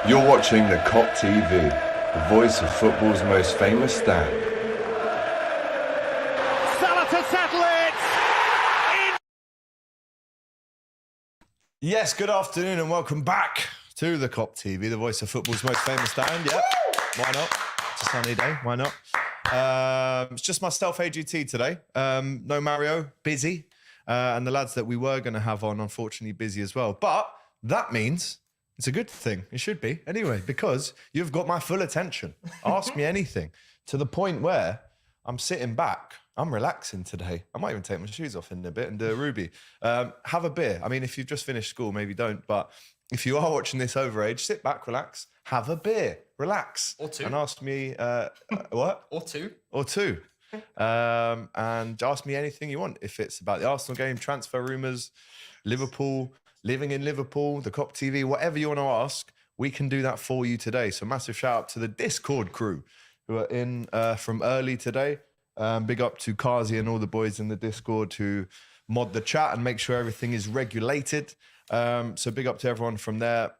You're watching the Kop TV, the voice of football's most famous stand. Salah to settle it! Yes, good afternoon and welcome back to the Kop TV, the voice of football's most famous stand. Yep, why not? It's a sunny day, why not? It's just myself, AGT today. No Mario, busy. And the lads that we were going to have on, unfortunately, busy as well. But that means it's a good thing. It should be. Anyway, because you've got my full attention. Ask me anything. To the point where I'm sitting back. I'm relaxing today. I might even take my shoes off in a bit and do a Ruby. Have a beer. I mean, if you've just finished school, maybe don't. But if you are watching this over age, sit back, relax, have a beer, relax. Or two. And ask me, what? Or two. Or two. And ask me anything you want. If it's about the Arsenal game, transfer rumours, Liverpool, living in Liverpool, the Kop TV, whatever you want to ask, we can do that for you today. So massive shout out to the Discord crew who are in from early today. Big up to Kazi and all the boys in the Discord who mod the chat and make sure everything is regulated. So big up to everyone from there.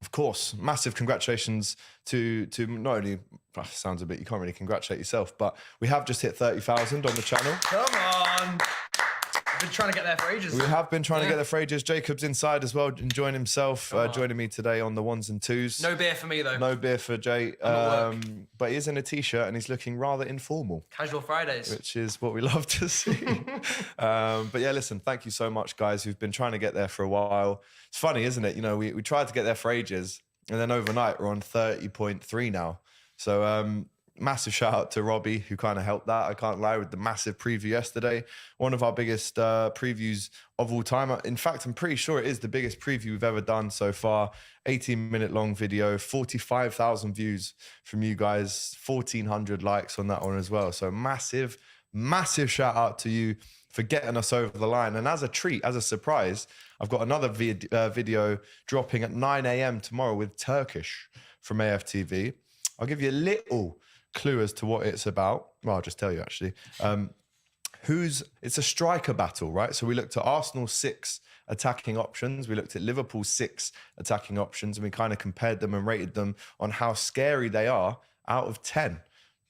Of course, massive congratulations to not only, sounds a bit, you can't really congratulate yourself, but we have just hit 30,000 on the channel. Come on. I've been trying to get there for ages. We have been trying to get there for ages. Jacob's inside as well, enjoying himself, joining me today on the ones and twos. No beer for me, though. No beer for Jay. But he is in a t-shirt and he's looking rather informal. Casual Fridays. Which is what we love to see. But yeah, listen, thank you so much, guys, who've been trying to get there for a while. It's funny, isn't it? You know, we tried to get there for ages and then overnight we're on 30.3 now. So massive shout out to Robbie, who kind of helped that. I can't lie, with the massive preview yesterday. One of our biggest previews of all time. In fact, I'm pretty sure it is the biggest preview we've ever done so far. 18-minute long video, 45,000 views from you guys, 1,400 likes on that one as well. So massive, massive shout out to you for getting us over the line. And as a treat, as a surprise, I've got another video dropping at 9 a.m. tomorrow with Turkish from AFTV. I'll give you a little clue as to what it's about. Well, I'll just tell you actually. It's a striker battle, right? So we looked at Arsenal's 6 attacking options. We looked at Liverpool's 6 attacking options, and we kind of compared them and rated them on how scary they are out of 10.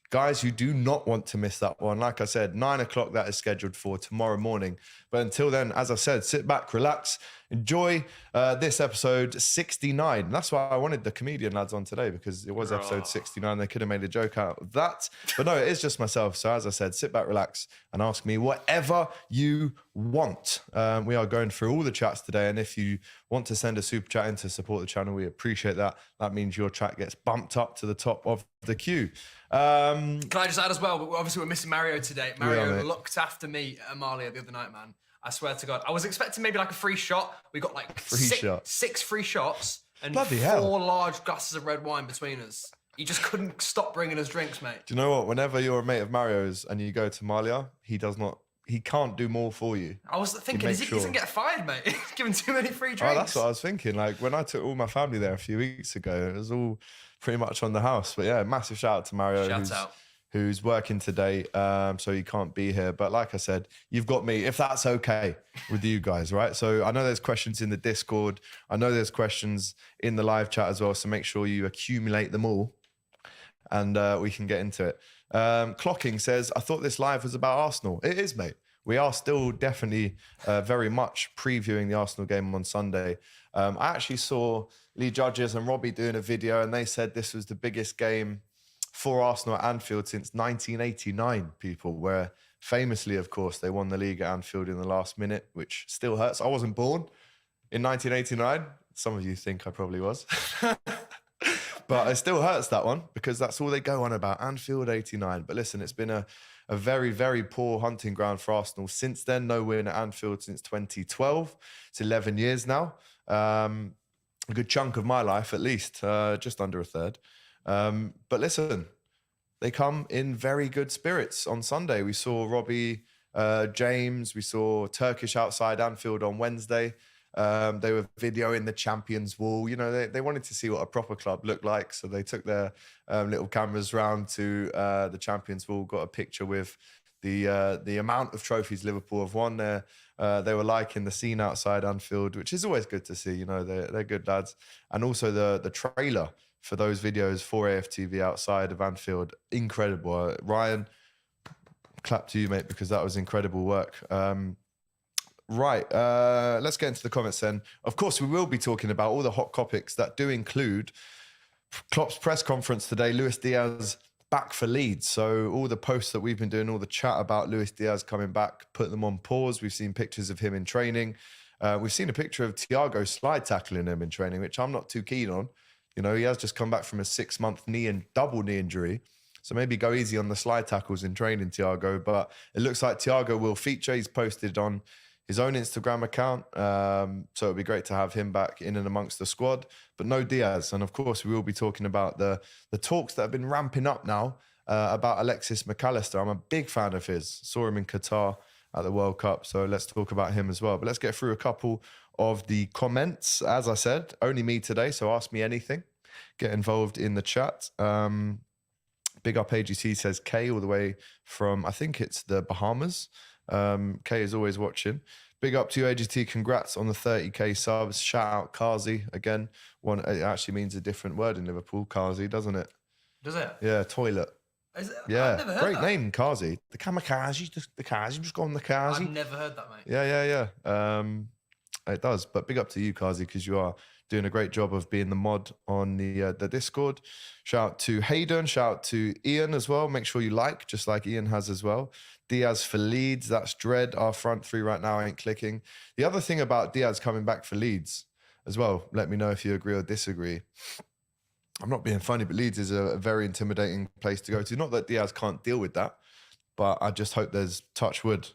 Guys, you do not want to miss that one. Like I said, 9 o'clock that is scheduled for tomorrow morning. But until then, as I said, sit back, relax, enjoy this episode 69. That's why I wanted the comedian lads on today, because it was episode 69. They could have made a joke out of that. But no, it is just myself. So as I said, sit back, relax, and ask me whatever you want. We are going through all the chats today. And if you want to send a super chat in to support the channel, we appreciate that. That means your chat gets bumped up to the top of the queue. Can I just add as well, obviously we're missing Mario today. Mario looked after me at Amalia the other night, man. I swear to God. I was expecting maybe like a free shot. We got like six free shots and Bloody 4 hell. large glasses of red wine between us. He just couldn't stop bringing us drinks, mate. Do you know what? Whenever you're a mate of Mario's and you go to Malia, he can't do more for you. I was thinking, he's going to get fired, mate. He's giving too many free drinks. Oh, that's what I was thinking. Like when I took all my family there a few weeks ago, it was all pretty much on the house. But yeah, massive shout out to Mario, who's working today, so he can't be here. But like I said, you've got me, if that's okay with you guys, right? So I know there's questions in the Discord. I know there's questions in the live chat as well. So make sure you accumulate them all and we can get into it. Clocking says, I thought this live was about Arsenal. It is, mate. We are still definitely very much previewing the Arsenal game on Sunday. I actually saw Lee Judges and Robbie doing a video, and they said this was the biggest game for Arsenal at Anfield since 1989, people, where famously, of course, they won the league at Anfield in the last minute, which still hurts. I wasn't born in 1989. Some of you think I probably was. But it still hurts, that one, because that's all they go on about, Anfield 89. But listen, it's been a very, very poor hunting ground for Arsenal since then. No win at Anfield since 2012. It's 11 years now. A good chunk of my life, at least, just under a third. But listen, they come in very good spirits on Sunday. We saw Robbie, James, we saw Turkish outside Anfield on Wednesday. They were videoing the Champions Wall. You know, they wanted to see what a proper club looked like. So they took their little cameras round to the Champions Wall, got a picture with the amount of trophies Liverpool have won. They're They were liking the scene outside Anfield, which is always good to see. You know, they're good lads. And also the trailer for those videos for AFTV outside of Anfield, incredible. Ryan, clap to you, mate, because that was incredible work. Right, let's get into the comments then. Of course, we will be talking about all the hot Kopics that do include Klopp's press conference today, Luis Diaz back for Leeds. So all the posts that we've been doing, all the chat about Luis Diaz coming back, put them on pause. We've seen pictures of him in training. We've seen a picture of Thiago slide tackling him in training, which I'm not too keen on. You know, he has just come back from a 6-month double knee injury. So maybe go easy on the slide tackles in training, Thiago. But it looks like Thiago will feature. He's posted on his own Instagram account. So it'd be great to have him back in and amongst the squad, but no Diaz. And of course, we will be talking about the talks that have been ramping up now about Alexis MacAllister. I'm a big fan of his. Saw him in Qatar at the World Cup. So let's talk about him as well. But let's get through a couple of the comments. As I said, only me today. So ask me anything. Get involved in the chat. Big up AGT says K all the way from, I think it's the Bahamas. K is always watching. Big up to you, AGT. Congrats on the 30k subs. Shout out Kazi again. It actually means a different word in Liverpool, Kazi, doesn't it? Does it? Yeah, toilet. Is it? Yeah, I've never heard great that. name, Kazi. The kamikaze, the Kazi, just go on the Kazi. I've never heard that, mate. Yeah. It does. But big up to you, Kazi, because you are doing a great job of being the mod on the Discord. Shout out to Hayden. Shout out to Ian as well. Make sure you like, just like Ian has as well. Diaz for Leeds. That's Dread. Our front three right now ain't clicking. The other thing about Diaz coming back for Leeds as well, let me know if you agree or disagree. I'm not being funny, but Leeds is a very intimidating place to go to. Not that Diaz can't deal with that, but I just hope there's, touch wood,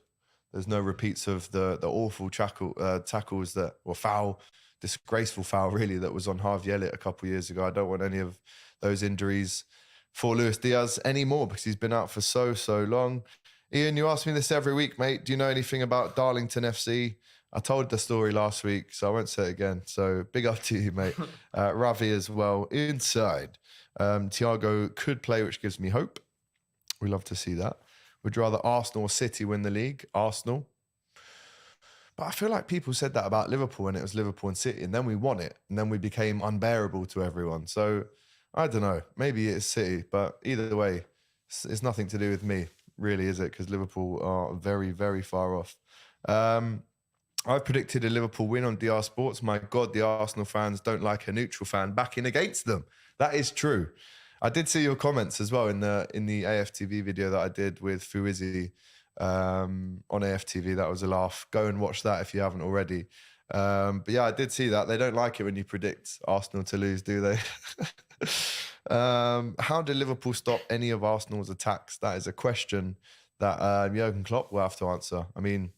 there's no repeats of the awful tackles that were foul, disgraceful foul really, that was on Harvey Elliott a couple of years ago. I don't want any of those injuries for Luis Diaz anymore because he's been out for so long. Ian, you ask me this every week, mate. Do you know anything about Darlington FC? I told the story last week, so I won't say it again. So big up to you, mate. Ravi as well. Inside. Thiago could play, which gives me hope. We love to see that. Would you rather Arsenal or City win the league? Arsenal. But I feel like people said that about Liverpool when it was Liverpool and City, and then we won it, and then we became unbearable to everyone. So I don't know. Maybe it's City, but either way, it's nothing to do with me, really, is it? Because Liverpool are very far off. I've predicted a Liverpool win on DR Sports. My God, the Arsenal fans don't like a neutral fan backing against them. That is true. I did see your comments as well in the AFTV video that I did with Fuizzi on AFTV. That was a laugh. Go and watch that if you haven't already. But yeah, I did see that. They don't like it when you predict Arsenal to lose, do they? How did Liverpool stop any of Arsenal's attacks? That is a question that Jurgen Klopp will have to answer. I mean,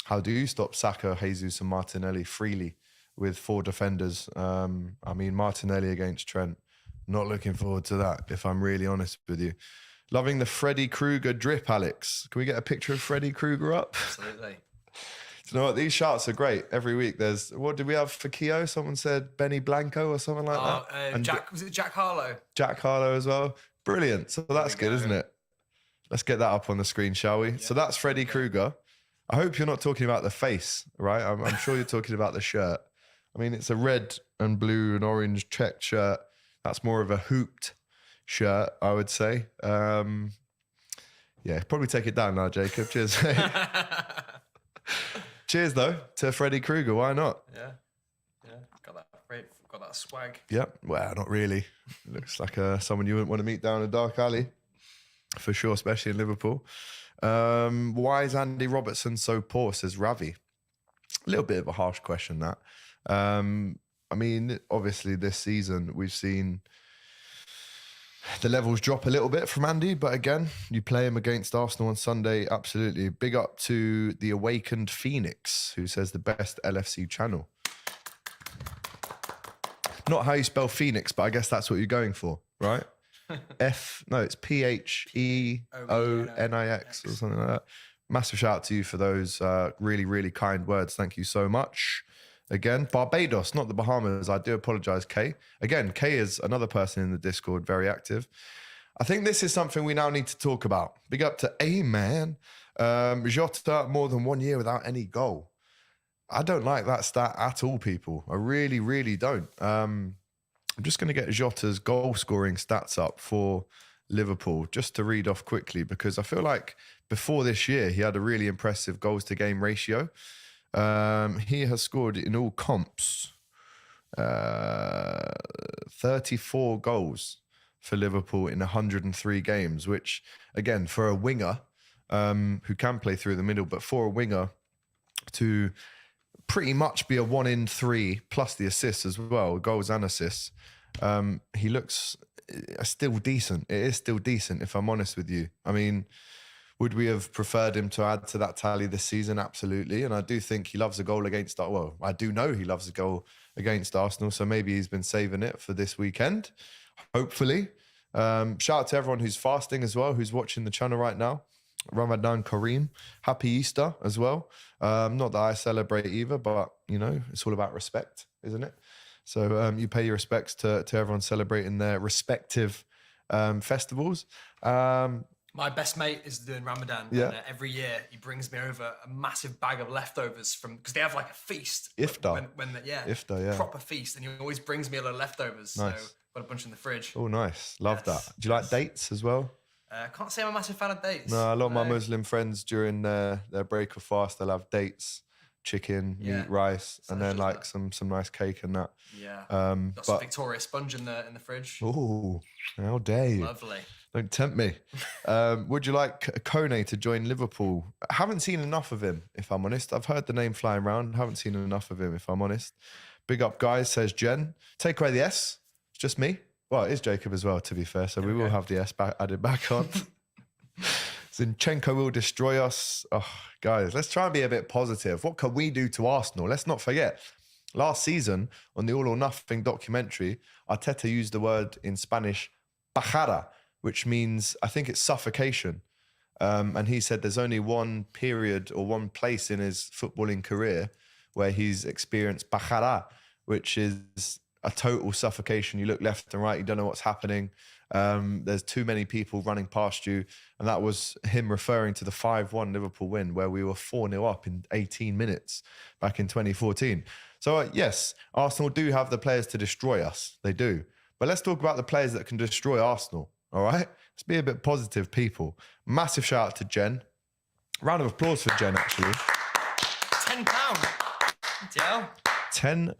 how do you stop Saka, Jesus and Martinelli freely with 4 defenders? I mean, Martinelli against Trent. Not looking forward to that, if I'm really honest with you. Loving the Freddy Krueger drip, Alex. Can we get a picture of Freddy Krueger up? Absolutely. Do you know what? These shouts are great. Every week there's, what did we have for Keo? Someone said Benny Blanco or something like that. And was it Jack Harlow? Jack Harlow as well. Brilliant. So that's good, isn't it? Let's get that up on the screen, shall we? Yeah. So that's Freddy Krueger. I hope you're not talking about the face, right? I'm sure you're talking about the shirt. I mean, it's a red and blue and orange checked shirt. That's more of a hooped shirt, I would say. Yeah, probably take it down now, Jacob. Cheers. Cheers, though, to Freddy Krueger. Why not? Yeah. Got that swag. Yep. Well, not really. Looks like someone you wouldn't want to meet down a dark alley, for sure, especially in Liverpool. Why is Andy Robertson so poor, says Ravi. A little bit of a harsh question, that. I mean, obviously this season we've seen the levels drop a little bit from Andy, but again, you play him against Arsenal on Sunday, absolutely. Big up to the Awakened Phoenix, who says the best LFC channel. Not how you spell Phoenix, but I guess that's what you're going for, right? It's PHEONIX or something like that. Massive shout out to you for those really kind words. Thank you so much. Again, Barbados, not the Bahamas. I do apologize, Kay. Again, Kay is another person in the Discord, very active. I think this is something we now need to talk about. Big up to A-Man. Jota, more than 1 year without any goal. I don't like that stat at all, people. I really, really don't. I'm just going to get Jota's goal scoring stats up for Liverpool, just to read off quickly, because I feel like before this year, he had a really impressive goals to game ratio. He has scored in all comps 34 goals for Liverpool in 103 games, which, again, for a winger who can play through the middle, but for a winger to pretty much be a 1 in 3 plus the assists as well, goals and assists, he looks still decent. It is still decent, if I'm honest with you. I mean, would we have preferred him to add to that tally this season? Absolutely. And I do think he loves a goal against, well, I do know he loves a goal against Arsenal, so maybe he's been saving it for this weekend, hopefully. Shout out to everyone who's fasting as well, who's watching the channel right now. Ramadan Kareem. Happy Easter as well. Not that I celebrate either, but, you know, it's all about respect, isn't it? So you pay your respects to everyone celebrating their respective festivals. My best mate is doing Ramadan. Yeah. And every year he brings me over a massive bag of leftovers because they have like a feast. Iftar. Iftar, yeah. Proper feast. And he always brings me a lot of leftovers. Nice. So got a bunch in the fridge. Oh, nice. Love that. Do you like dates as well? Can't say I'm a massive fan of dates. No, a lot of my Muslim friends during their break of fast, they'll have dates, chicken, meat, rice, and then like some nice cake and that. Yeah. Got some Victoria sponge in the fridge. Oh, how dare you? Lovely. Don't tempt me. Would you like Kone to join Liverpool? I haven't seen enough of him, if I'm honest. I've heard the name flying around. Haven't seen enough of him, if I'm honest. Big up, guys, says Jen. Take away the S. It's just me. Well, it is Jacob as well, to be fair. So we will have the S added back on. Zinchenko will destroy us. Oh, guys, let's try and be a bit positive. What can we do to Arsenal? Let's not forget, last season on the All or Nothing documentary, Arteta used the word in Spanish, bajada, which means, I think it's suffocation. And he said there's only one period or one place in his footballing career where he's experienced bajada, which is a total suffocation. You look left and right, you don't know what's happening. There's too many people running past you. And that was him referring to the 5-1 Liverpool win where we were 4-0 up in 18 minutes back in 2014. So yes, Arsenal do have the players to destroy us. They do. But let's talk about the players that can destroy Arsenal. All right? Let's be a bit positive, people. Massive shout out to Jen. Round of applause for Jen, actually. £10. Yeah. 10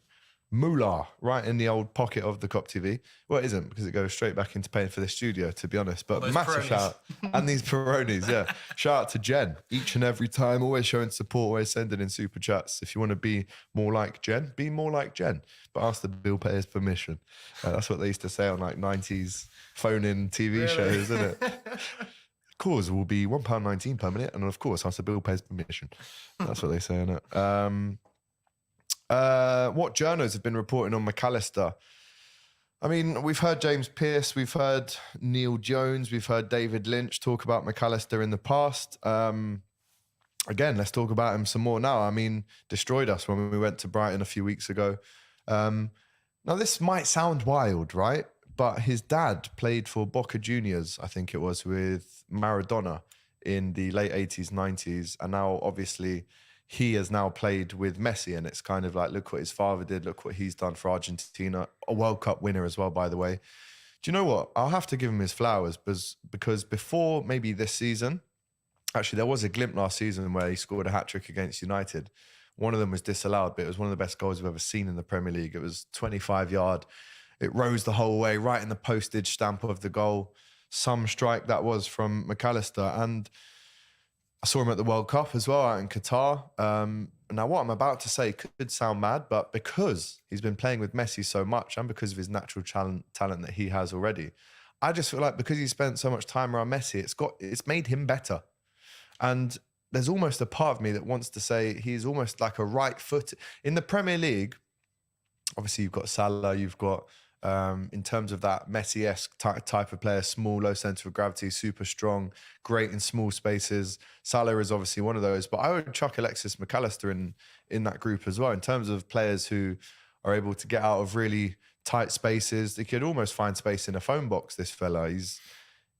moolah right in the old pocket of the Kop TV. Well, it isn't, because it goes straight back into paying for the studio, to be honest. But massive shout out. And these Peronis, yeah. Shout out to Jen each and every time, always showing support, always sending in super chats. If you want to be more like Jen, be more like Jen. But ask the bill payer's permission. That's what they used to say on like 90s phone-in TV shows, isn't it? Calls will be £1.19 per minute. And of course, ask the bill payer's permission. That's what they say, isn't it? What journos have been reporting on MacAllister? I mean, we've heard James Pearce, we've heard Neil Jones, we've heard David Lynch talk about MacAllister in the past. Again, let's talk about him some more now. I mean, destroyed us when we went to Brighton a few weeks ago. Now, this might sound wild, right? But his dad played for Boca Juniors, I think it was, with Maradona in the late 80s, 90s. And now, obviously, he has now played with Messi, and it's kind of like, look what his father did, look what he's done for Argentina. A World Cup winner as well, by the way. Do you know what? I'll have to give him his flowers because before maybe this season, actually, there was a glimpse last season where he scored a hat-trick against United. One of them was disallowed, but it was one of the best goals I've ever seen in the Premier League. It was 25-yard. It rose the whole way, right in the postage stamp of the goal. Some strike that was from MacAllister. And I saw him at the World Cup as well out in Qatar. Now, what I'm about to say could sound mad, but because he's been playing with Messi so much and because of his natural talent that he has already, I just feel like because he spent so much time around Messi, it's made him better. And there's almost a part of me that wants to say he's almost like a right foot. In the Premier League, obviously you've got Salah, you've got, in terms of that Messi-esque type of player, small, low centre of gravity, super strong, great in small spaces. Salah is obviously one of those, but I would chuck Alexis MacAllister in that group as well, in terms of players who are able to get out of really tight spaces. They could almost find space in a phone box, this fella.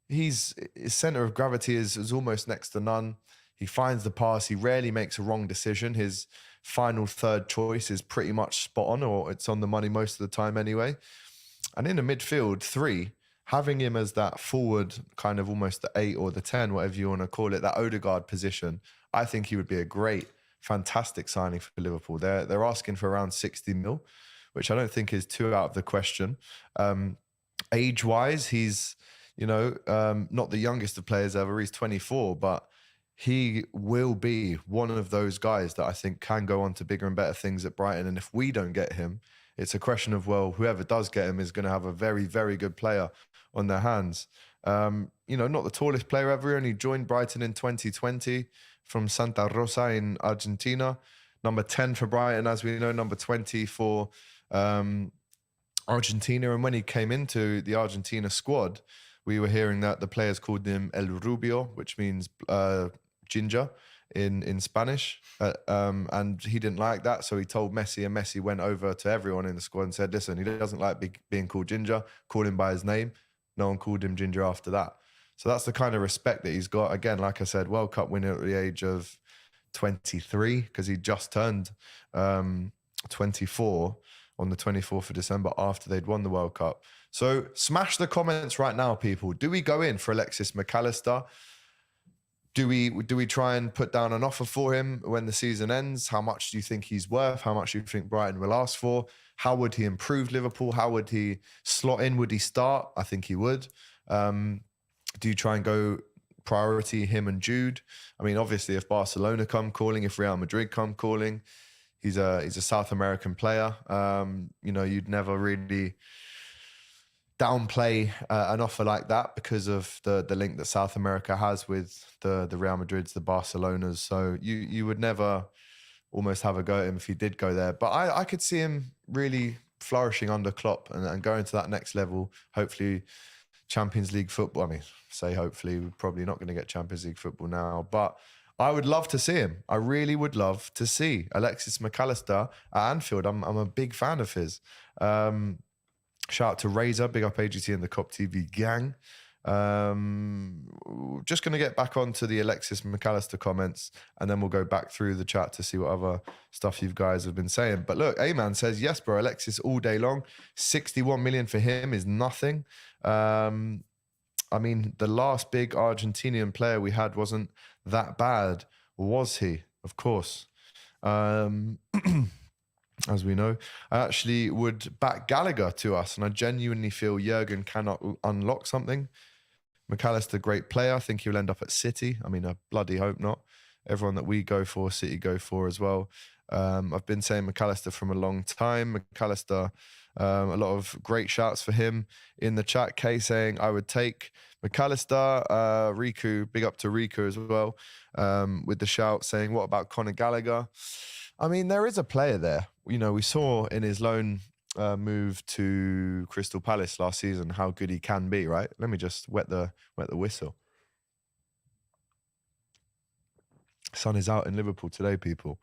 His centre of gravity is almost next to none. He finds the pass. He rarely makes a wrong decision. His final third choice is pretty much spot on, or it's on the money most of the time anyway. And in a midfield 3, having him as that forward, kind of almost the 8 or the 10, whatever you want to call it, that Odegaard position, I think he would be a great, fantastic signing for Liverpool. They're asking for around 60 mil, which I don't think is too out of the question. Age-wise, he's, not the youngest of players ever. He's 24, but he will be one of those guys that I think can go on to bigger and better things at Brighton. And if we don't get him, it's a question of, well, whoever does get him is going to have a very, very good player on their hands. Not the tallest player ever. He only joined Brighton in 2020 from Santa Rosa in Argentina. Number 10 for Brighton, as we know, number 20 for Argentina. And when he came into the Argentina squad, we were hearing that the players called him El Rubio, which means ginger in Spanish. And he didn't like that. So he told Messi, and Messi went over to everyone in the squad and said, listen, he doesn't like being called ginger. Call him by his name. No one called him ginger after that. So that's the kind of respect that he's got. Again, like I said, World Cup winner at the age of 23, because he just turned 24 on the 24th of December after they'd won the World Cup. So smash the comments right now, people. Do we go in for Alexis MacAllister? Do we try and put down an offer for him when the season ends? How much do you think he's worth? How much do you think Brighton will ask for? How would he improve Liverpool? How would he slot in? Would he start? I think he would. Do you try and go priority him and Jude? I mean, obviously, if Barcelona come calling, if Real Madrid come calling, he's a South American player. You'd never really downplay an offer like that because of the link that South America has with the Real Madrids, the Barcelonas. So you would never almost have a go at him if he did go there. But I could see him really flourishing under Klopp and going to that next level. Hopefully Champions League football. I mean, say hopefully, we're probably not going to get Champions League football now, but I would love to see him. I really would love to see Alexis MacAllister at Anfield. I'm a big fan of his. Shout out to Razor, big up AGT and the Kop TV gang. Just going to get back onto the Alexis MacAllister comments, and then we'll go back through the chat to see what other stuff you guys have been saying. But look, A-Man says, yes, bro, Alexis all day long. 61 million for him is nothing. I mean, the last big Argentinian player we had wasn't that bad, was he? Of course. As we know, I actually would back Gallagher to us, and I genuinely feel Jurgen cannot unlock something. MacAllister, great player. I think he'll end up at City. I mean, I bloody hope not. Everyone that we go for, City go for as well. I've been saying MacAllister from a long time. MacAllister, a lot of great shouts for him in the chat. Kay saying, I would take MacAllister. Riku, big up to Riku as well, with the shout saying, what about Conor Gallagher? I mean, there is a player there. We saw in his loan move to Crystal Palace last season how good he can be, right? Let me just wet the whistle. Sun is out in Liverpool today, people.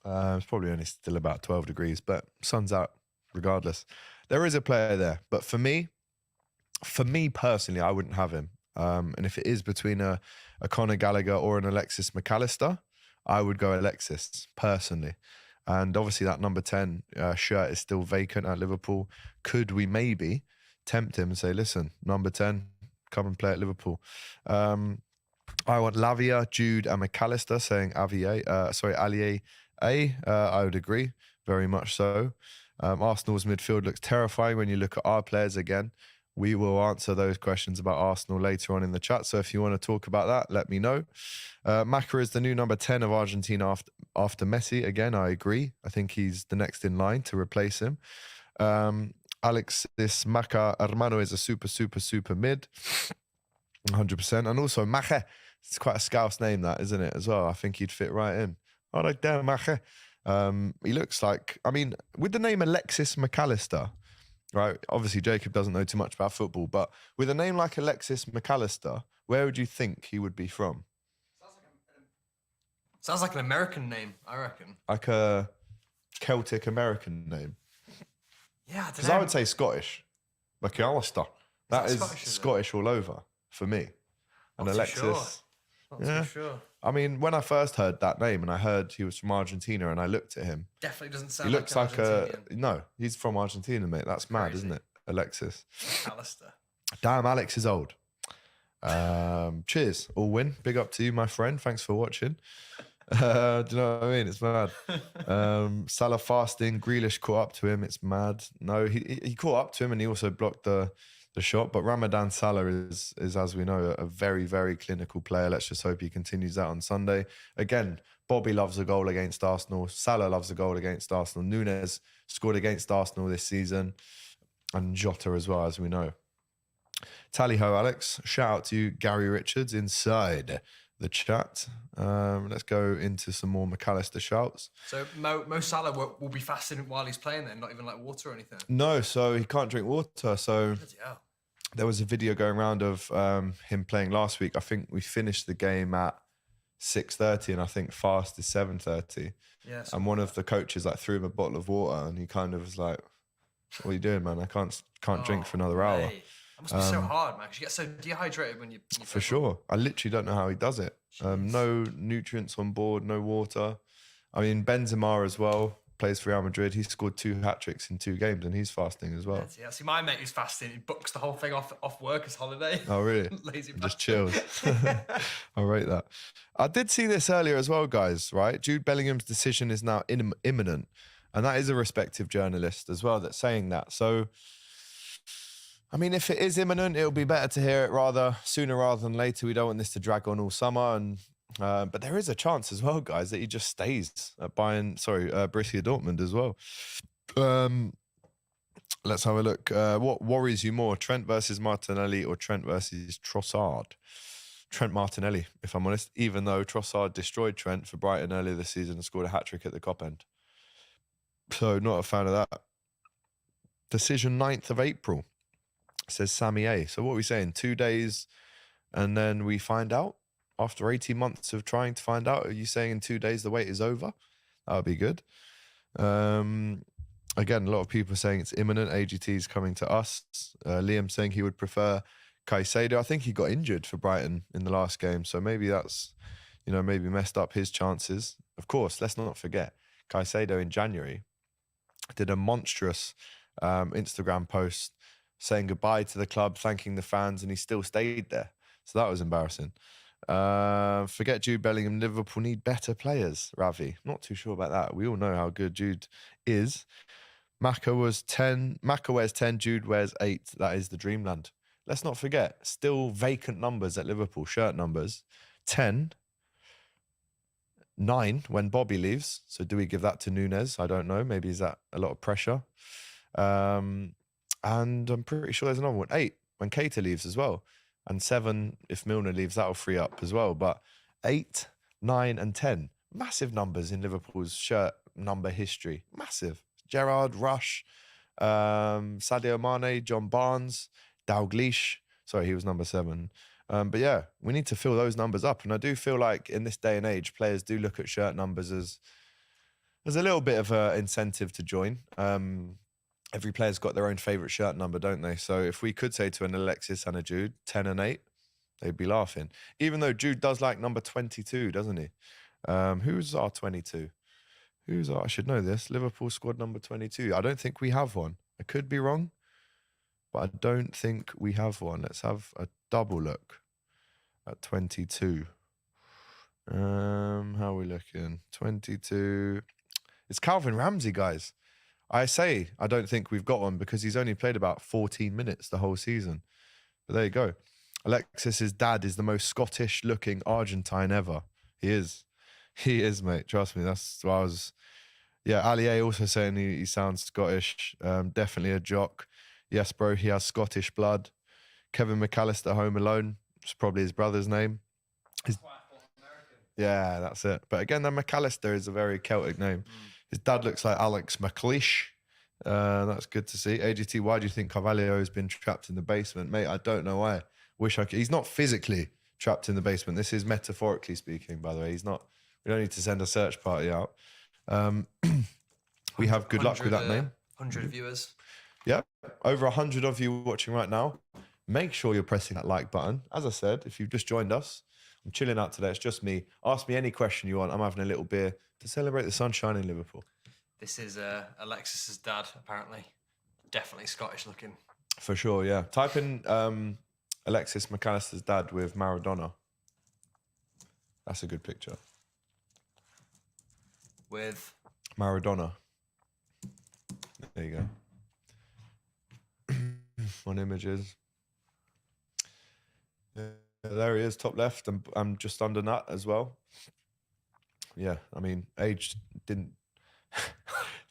It's probably only still about 12 degrees, but sun's out regardless. There is a player there, but for me personally, I wouldn't have him. And if it is between a Conor Gallagher or an Alexis MacAllister, I would go Alexis personally. And obviously that number 10 shirt is still vacant at Liverpool. Could we maybe tempt him and say, listen, number 10, come and play at Liverpool? I want Lavia, Jude and MacAllister saying Allier. I would agree, very much so. Arsenal's midfield looks terrifying when you look at our players again. We will answer those questions about Arsenal later on in the chat. So if you want to talk about that, let me know. Maka is the new number 10 of Argentina after Messi. Again, I agree. I think he's the next in line to replace him. Alexis Maka Hermano is a super mid. 100%. And also Mache. It's quite a Scouse name, that, isn't it, as well? I think he'd fit right in. I like that, Mache. He looks like, I mean, with the name Alexis MacAllister, right? Obviously, Jacob doesn't know too much about football, but with a name like Alexis MacAllister, where would you think he would be from? Sounds like an American name, I reckon. Like a Celtic American name. Yeah, I don't know. Because I would say Scottish. MacAllister. That is Scottish all over for me. And Not Alexis. Not too sure. I mean, when I first heard that name and I heard he was from Argentina and I looked at him. Definitely doesn't sound he looks like a... No, he's from Argentina, mate. That's mad, isn't it? Alexis. Allister. Damn, Alex is old. Cheers. All win. Big up to you, my friend. Thanks for watching. Do you know what I mean? It's mad. Salah fasting. Grealish caught up to him. It's mad. No, he caught up to him and he also blocked the shot. But Ramadan Salah is, as we know, a very, very clinical player. Let's just hope he continues that on Sunday. Again, Bobby loves a goal against Arsenal. Salah loves a goal against Arsenal. Núñez scored against Arsenal this season. And Jota as well, as we know. Tally ho, Alex. Shout out to you, Gary Richards, inside the chat. Let's go into some more MacAllister shouts. So Mo Salah will be fasting while he's playing then, not even like water or anything? No, so he can't drink water. So there was a video going around of him playing last week. I think we finished the game at 6:30 and I think fast is 7:30. Yeah, and one of the coaches like threw him a bottle of water and he kind of was like, what are you doing, man? I can't drink for another hour. That must be so hard, man, because you get so dehydrated when you for sure. I literally don't know how he does it. No nutrients on board, no water. I mean, Benzema as well, plays for Real Madrid. He scored 2 hat-tricks in 2 games and he's fasting as well. Yeah, see, my mate who's fasting, he books the whole thing off work as holiday. Oh, really? Lazy just chills. I rate that. I did see this earlier as well, guys, right? Jude Bellingham's decision is now imminent. And that is a respective journalist as well that's saying that. So, I mean, if it is imminent, it'll be better to hear it sooner rather than later. We don't want this to drag on all summer. And but there is a chance as well, guys, that he just stays at Borussia Dortmund as well. Let's have a look. What worries you more, Trent versus Martinelli or Trent versus Trossard? Trent Martinelli, if I'm honest, even though Trossard destroyed Trent for Brighton earlier this season and scored a hat-trick at the Kop end. So not a fan of that. Decision 9th of April, says Sammy A. So what are we saying? 2 days and then we find out? After 18 months of trying to find out, are you saying in 2 days the wait is over? That would be good. Again, a lot of people are saying it's imminent. AGT is coming to us. Liam saying he would prefer Caicedo. I think he got injured for Brighton in the last game. So maybe that's, maybe messed up his chances. Of course, let's not forget, Caicedo in January did a monstrous Instagram post saying goodbye to the club, thanking the fans, and he still stayed there. So that was embarrassing. Forget Jude Bellingham. Liverpool need better players, Ravi. Not too sure about that. We all know how good Jude is. Maka wears 10, Jude wears 8. That is the dreamland. Let's not forget, still vacant numbers at Liverpool, shirt numbers. 10, 9 when Bobby leaves. So do we give that to Núñez? I don't know. Maybe is that a lot of pressure? And I'm pretty sure there's another one. 8 when Keita leaves as well. And 7 if Milner leaves, that'll free up as well. But 8, 9 and 10. Massive numbers in Liverpool's shirt number history. Massive. Gerrard, Rush, Sadio Mane, John Barnes, Dalglish. Sorry, he was number 7. But yeah, we need to fill those numbers up. And I do feel like in this day and age, players do look at shirt numbers as a little bit of an incentive to join. Every player's got their own favourite shirt number, don't they? So if we could say to an Alexis and a Jude, 10 and 8, they'd be laughing. Even though Jude does like number 22, doesn't he? Who's our 22? I should know this. Liverpool squad number 22. I don't think we have one. I could be wrong, but I don't think we have one. Let's have a double look at 22. How are we looking? 22. It's Calvin Ramsey, guys. I say I don't think we've got one because he's only played about 14 minutes the whole season. But there you go. Alexis's dad is the most Scottish-looking Argentine ever. He is. He is, mate. Trust me. That's what I was... Yeah, Ali A also saying he sounds Scottish. Definitely a jock. Yes, bro, he has Scottish blood. Kevin MacAllister, Home Alone. It's probably his brother's name. Yeah, that's it. But again, the MacAllister is a very Celtic name. His dad looks like Alex MacAllister. That's good to see. AGT, why do you think Carvalho has been trapped in the basement? Mate, I don't know why. Wish I could. He's not physically trapped in the basement. This is metaphorically speaking, by the way. He's not. We don't need to send a search party out. We have good luck with that name. 100 viewers. Yeah, over 100 of you watching right now. Make sure you're pressing that like button. As I said, if you've just joined us I'm chilling out today. It's just me. Ask me any question you want. I'm having a little beer to celebrate the sunshine in Liverpool. This is Alexis's dad, apparently. Definitely Scottish looking. For sure, yeah. Type in Alexis MacAllister's dad with Maradona. That's a good picture. With? Maradona. There you go. On images. Yeah, there he is, top left. I'm just under nut as well. Yeah, I mean, age didn't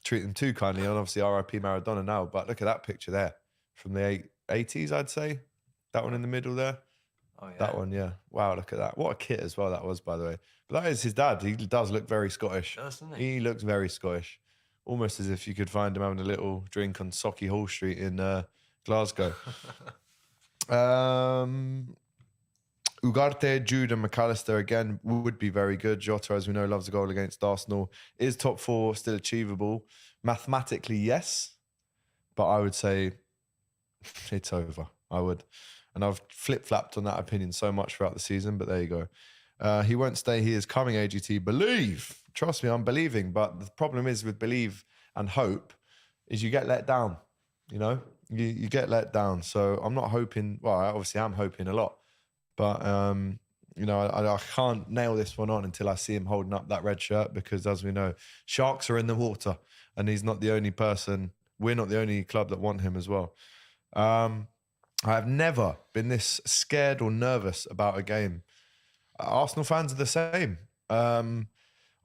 treat them too kindly. And obviously, RIP Maradona now. But look at that picture there from the 80s, I'd say. That one in the middle there. Oh, yeah. That one, yeah. Wow, look at that. What a kit as well that was, by the way. But that is his dad. He does look very Scottish. Doesn't he? He looks very Scottish. Almost as if you could find him having a little drink on Socky Hall Street in Glasgow. Ugarte, Jude and MacAllister, again, would be very good. Jota, as we know, loves a goal against Arsenal. Is top 4 still achievable? Mathematically, yes. But I would say it's over. I would. And I've flip-flapped on that opinion so much throughout the season, but there you go. He won't stay. He is coming, AGT. Believe. Trust me, I'm believing. But the problem is with believe and hope is you get let down. You know? You get let down. So I'm not hoping. Well, I obviously am hoping a lot. But, you know, I can't nail this one on until I see him holding up that red shirt because, as we know, sharks are in the water. And he's not the only person. We're not the only club that want him as well. I have never been this scared or nervous about a game. Arsenal fans are the same.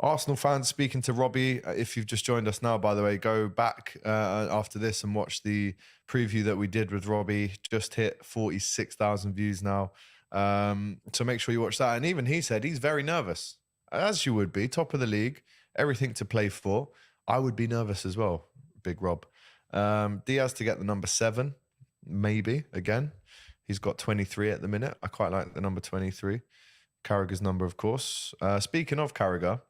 Arsenal fans, speaking to Robbie, if you've just joined us now, by the way, go back after this and watch the preview that we did with Robbie. Just hit 46,000 views now. So make sure you watch that. And even he said he's very nervous, as you would be, top of the league, everything to play for. I would be nervous as well, Big Rob. Diaz to get the number 7. Maybe, again. He's got 23 at the minute. I quite like the number 23. Carragher's number, of course. Speaking of Carragher,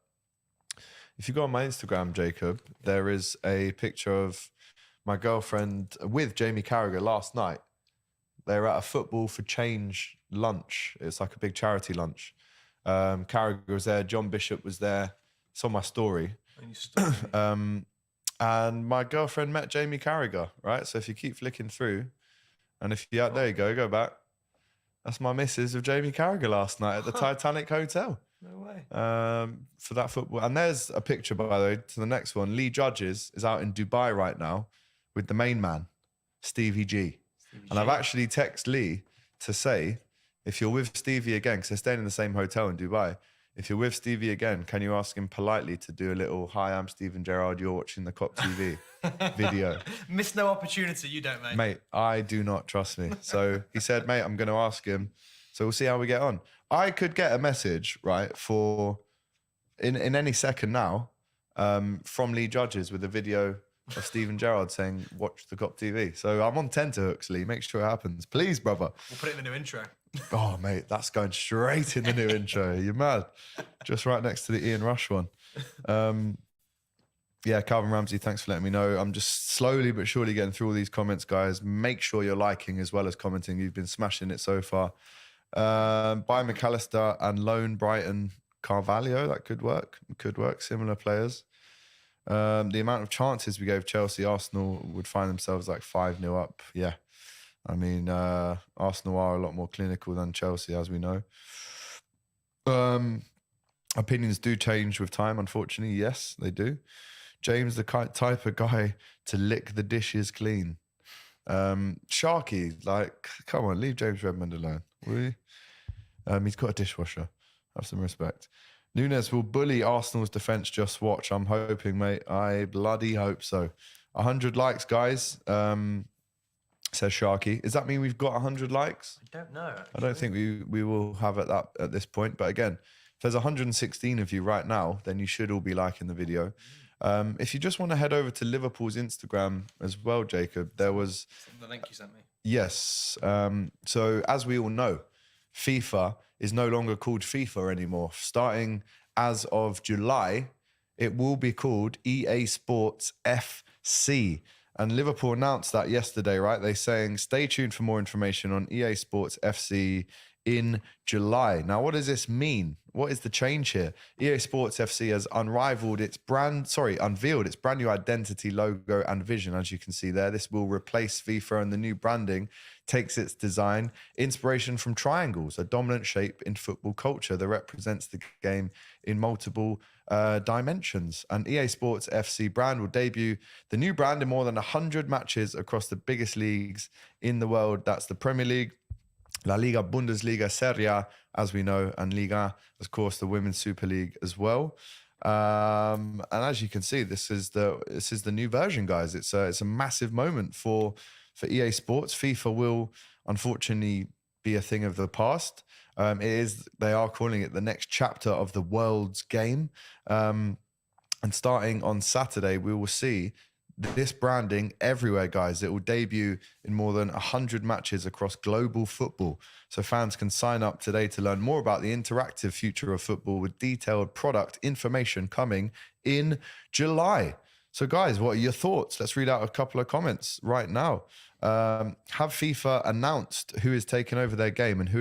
if you go on my Instagram, Jacob, there is a picture of my girlfriend with Jamie Carragher last night. They were at a Football for Change lunch. It's like a big charity lunch. Carragher was there. John Bishop was there. It's on my story. And my girlfriend met Jamie Carragher, right? So if you keep flicking through, and if you there you go back. That's my missus with Jamie Carragher last night at the Titanic Hotel. No way. For that football. And there's a picture, by the way, to the next one. Lee Judges is out in Dubai right now with the main man, Stevie G. And I've actually texted Lee to say, if you're with Stevie again, because they're staying in the same hotel in Dubai, if you're with Stevie again, can you ask him politely to do a little, hi, I'm Stephen Gerrard, you're watching the Kop TV video. Miss no opportunity, you don't, mate. Mate, I do not, trust me. So he said, mate, I'm going to ask him. So we'll see how we get on. I could get a message, right, for, in any second now, from Lee Judges with a video of Stephen Gerrard saying, watch the Kop TV. So I'm on tenterhooks, Lee. Make sure it happens. Please, brother. We'll put it in the new intro. Oh, mate, that's going straight in the new intro. You're mad. Just right next to the Ian Rush one. Yeah, Calvin Ramsey, thanks for letting me know. I'm just slowly but surely getting through all these comments, guys. Make sure you're liking as well as commenting. You've been smashing it so far. Buy MacAllister and loan Brighton Carvalho. That could work. Could work. Similar players. The amount of chances we gave Chelsea, Arsenal would find themselves like 5-0 up. Yeah. I mean, Arsenal are a lot more clinical than Chelsea, as we know. Opinions do change with time, unfortunately. Yes, they do. James, the type of guy to lick the dishes clean. Sharky, like, come on, leave James Redmond alone, will you? He's got a dishwasher. Have some respect. Nunes will bully Arsenal's defence, just watch. I'm hoping, mate. I bloody hope so. 100 likes, guys. Says Sharky. Does that mean we've got 100 likes? I don't know. Actually. I don't think we will have at this point. But again, if there's 116 of you right now, then you should all be liking the video. If you just want to head over to Liverpool's Instagram as well, Jacob, there was... The link you sent me. Yes. So as we all know, FIFA is no longer called FIFA anymore. Starting as of July, it will be called EA Sports FC. And Liverpool announced that yesterday, right? They're saying, stay tuned for more information on EA Sports FC in July. Now, what does this mean? What is the change here? EA Sports FC has unveiled its brand new identity, logo, and vision, as you can see there. This will replace FIFA, and the new branding takes its design inspiration from triangles, a dominant shape in football culture that represents the game in multiple dimensions. And EA Sports FC brand will debut the new brand in more than 100 matches across the biggest leagues in the world. That's the Premier League, La Liga, Bundesliga, Serie A, as we know, and Liga, of course, the Women's Super League as well. And as you can see, this is the new version, guys. It's a massive moment for EA Sports. FIFA will unfortunately be a thing of the past. They are calling it the next chapter of the world's game. And starting on Saturday, we will see this branding everywhere, guys. It will debut in more than 100 matches across global football. So fans can sign up today to learn more about the interactive future of football with detailed product information coming in July. So guys, what are your thoughts? Let's read out a couple of comments right now. Have FIFA announced who is taking over their game and who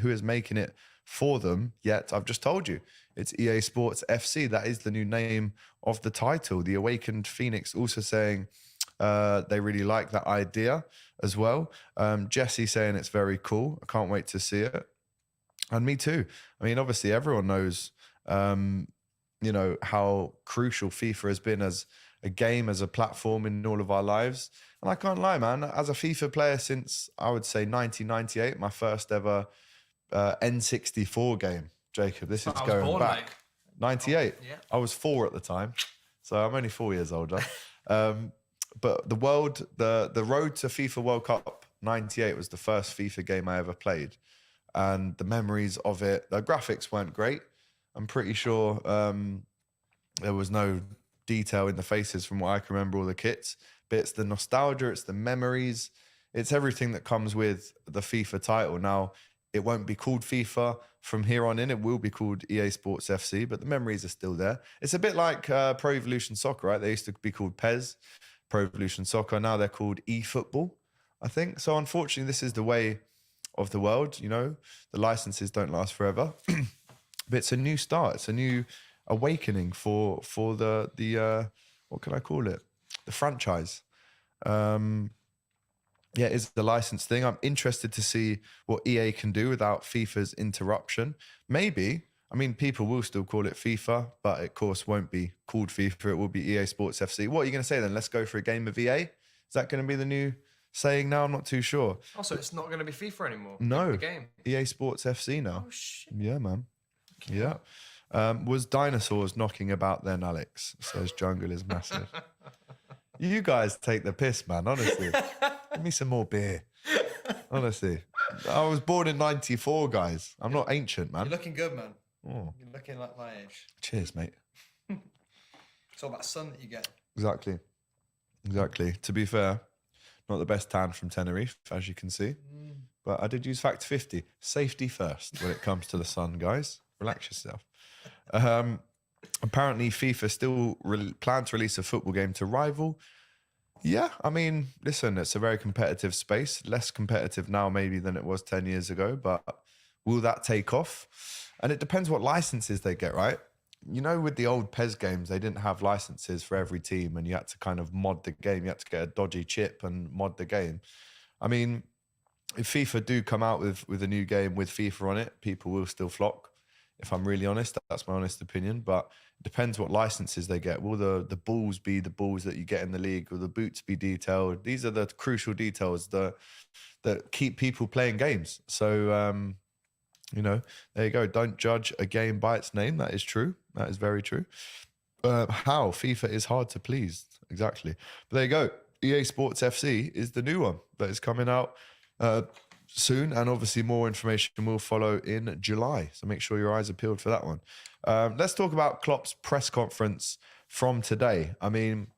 is making it for them yet? I've just told you. It's EA Sports FC. That is the new name of the title. The Awakened Phoenix also saying they really like that idea as well. Jesse saying it's very cool. I can't wait to see it. And me too. I mean, obviously everyone knows, how crucial FIFA has been as a game, as a platform in all of our lives. And I can't lie, man, as a FIFA player since, I would say, 1998, my first ever N64 game. Jacob, this is going back. Like 98. Yeah. I was 4 at the time, so I'm only 4 years older. But the road to FIFA World Cup 98 was the first FIFA game I ever played. And the memories of it, the graphics weren't great. I'm pretty sure there was no detail in the faces from what I can remember all the kits. But it's the nostalgia, it's the memories, it's everything that comes with the FIFA title. Now, it won't be called FIFA from here on in. It will be called EA Sports FC, but the memories are still there. It's a bit like Pro Evolution Soccer, right? They used to be called PES, Pro Evolution Soccer. Now they're called eFootball, I think. So unfortunately, this is the way of the world. The licenses don't last forever. But it's a new start. It's a new awakening for the what can I call it? The franchise. Yeah, it's the license thing. I'm interested to see what EA can do without FIFA's interruption. Maybe, people will still call it FIFA, but it, of course, won't be called FIFA. It will be EA Sports FC. What are you going to say then? Let's go for a game of EA? Is that going to be the new saying now? I'm not too sure. Also, it's not going to be FIFA anymore. No, the game. EA Sports FC now. Oh, shit. Yeah, man. Okay. Yeah. Was dinosaurs knocking about then, Alex? Says Jungle is massive. You guys take the piss, man, honestly. Give me some more beer. Honestly. I was born in 94, guys. I'm not ancient, man. You're looking good, man. Oh. You're looking like my age. Cheers, mate. It's all that sun that you get. Exactly. To be fair, not the best tan from Tenerife, as you can see. But I did use Factor 50. Safety first when it comes to the sun, guys. Relax yourself. Apparently, FIFA still plan to release a football game to rival. Yeah, listen, it's a very competitive space. Less competitive now maybe than it was 10 years ago, but will that take off? And it depends what licenses they get, right? With the old PES games, they didn't have licenses for every team and you had to kind of mod the game. You had to get a dodgy chip and mod the game. If FIFA do come out with a new game with FIFA on it, people will still flock. If I'm really honest, that's my honest opinion. But it depends what licenses they get. Will the balls be the balls that you get in the league? Will the boots be detailed? These are the crucial details that keep people playing games. So, there you go. Don't judge a game by its name. That is true. That is very true. How? FIFA is hard to please. Exactly. But there you go. EA Sports FC is the new one that is coming out soon, and obviously more information will follow in July. So make sure your eyes are peeled for that one. Let's talk about Klopp's press conference from today. One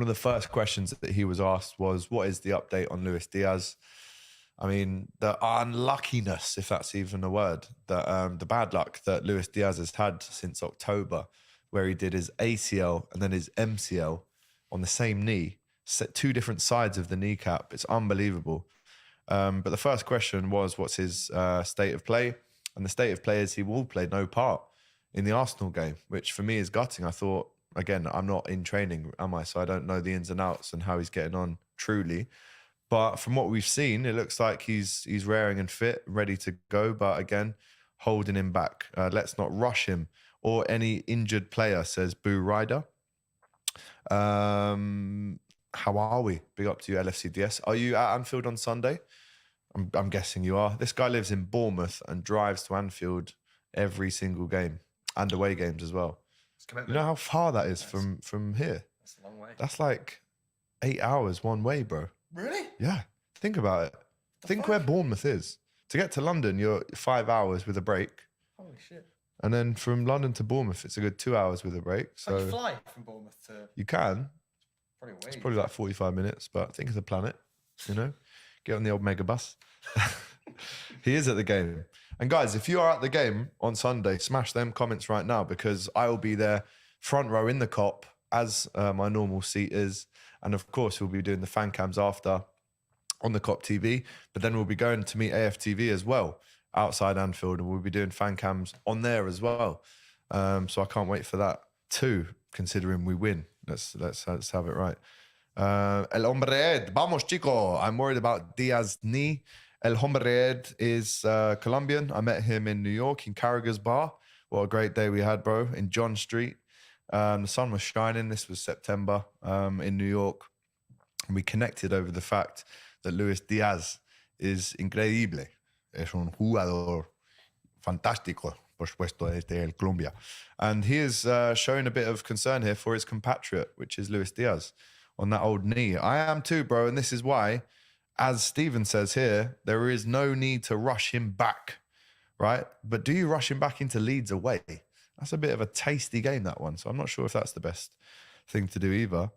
of the first questions that he was asked was, what is the update on Luis Diaz? The unluckiness, if that's even a word, that the bad luck that Luis Diaz has had since October, where he did his ACL and then his MCL on the same knee, set 2 different sides of the kneecap. It's unbelievable. But the first question was, what's his state of play? And the state of play is he will play no part in the Arsenal game, which for me is gutting. I thought, again, I'm not in training, am I? So I don't know the ins and outs and how he's getting on truly. But from what we've seen, it looks like he's raring and fit, ready to go. But again, holding him back. Let's not rush him or any injured player, says Boo Ryder. How are we? Big up to you, LFCDS. Are you at Anfield on Sunday? I'm guessing you are. This guy lives in Bournemouth and drives to Anfield every single game and away games as well. You know how far that is from here? That's a long way. That's like 8 hours one way, bro. Really? Yeah. Think about it. Think where Bournemouth is. To get to London, you're 5 hours with a break. Holy shit. And then from London to Bournemouth, it's a good 2 hours with a break. So you fly from Bournemouth to... You can. Probably It's probably like 45 minutes, but think of the planet, you know? Get on the old mega bus. He is at the game. And guys, if you are at the game on Sunday, smash them comments right now because I will be there front row in the Kop as my normal seat is. And of course, we'll be doing the fan cams after on the Kop TV. But then we'll be going to meet AFTV as well outside Anfield. And we'll be doing fan cams on there as well. So I can't wait for that too, considering we win. Let's have it right. El Hombre, vamos chico. I'm worried about Diaz's knee. El Hombre is Colombian. I met him in New York in Carragher's bar. What a great day we had, bro, in John Street. The sun was shining. This was September in New York. And we connected over the fact that Luis Diaz is increíble. Es un jugador fantástico, por supuesto, desde Colombia. And he is showing a bit of concern here for his compatriot, which is Luis Diaz, on that old knee. I am too, bro. And this is why, as Steven says here, there is no need to rush him back, right? But do you rush him back into Leeds away? That's a bit of a tasty game, that one. So I'm not sure if that's the best thing to do either.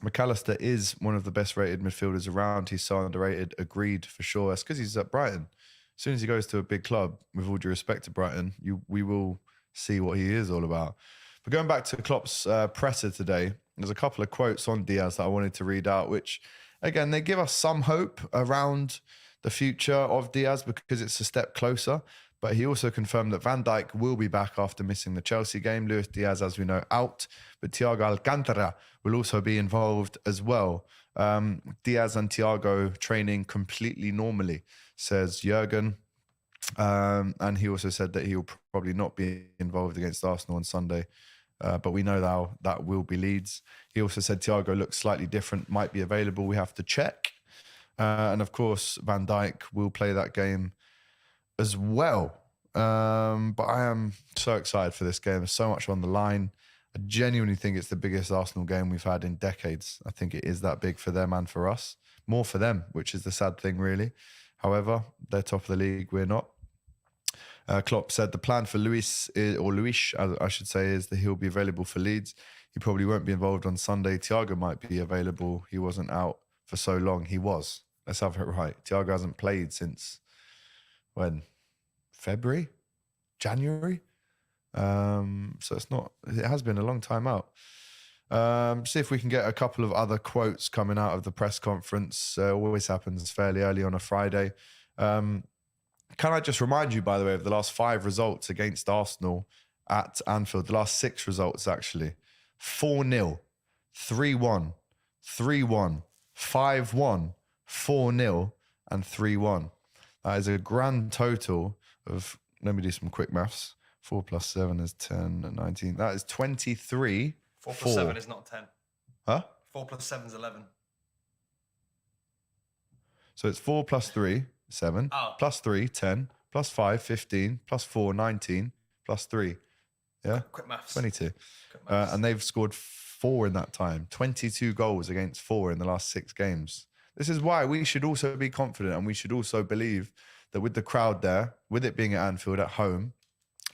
MacAllister is one of the best rated midfielders around. He's so underrated. Agreed, for sure. That's because he's at Brighton. As soon as he goes to a big club, with all due respect to Brighton, we will see what he is all about. But going back to Klopp's presser today, there's a couple of quotes on Diaz that I wanted to read out, which, again, they give us some hope around the future of Diaz because it's a step closer. But he also confirmed that Van Dijk will be back after missing the Chelsea game. Luis Diaz, as we know, out. But Thiago Alcantara will also be involved as well. Diaz and Thiago training completely normally, says Jurgen. And he also said that he will probably not be involved against Arsenal on Sunday. But we know now that will be Leeds. He also said Thiago looks slightly different, might be available. We have to check. And of course, Van Dijk will play that game as well. But I am so excited for this game. There's so much on the line. I genuinely think it's the biggest Arsenal game we've had in decades. I think it is that big for them and for us. More for them, which is the sad thing, really. However, they're top of the league. We're not. Klopp said the plan for Luis, I should say, is that he'll be available for Leeds. He probably won't be involved on Sunday. Thiago might be available. He wasn't out for so long. He was. Let's have it right. Thiago hasn't played since, when? February? January? So it has been a long time out. See if we can get a couple of other quotes coming out of the press conference. Always happens fairly early on a Friday. Can I just remind you, by the way, of the last 5 results against Arsenal at Anfield? The last 6 results, actually. 4-0, 3-1, 3-1, 5-1, 4-0, and 3-1. That is a grand total of, let me do some quick maths. 4 plus 7 is 10 and 19. That is 23. 4 plus 7 is not 10. Huh? 4 plus 7 is 11. So it's 4 plus 3, 7. Oh. Plus 3, 10. Plus 5, 15. Plus 4, 19. Plus 3. Yeah? Quick maths. 22. Quick maths. And they've scored 4 in that time. 22 goals against 4 in the last 6 games. This is why we should also be confident and we should also believe that with the crowd there, with it being at Anfield at home,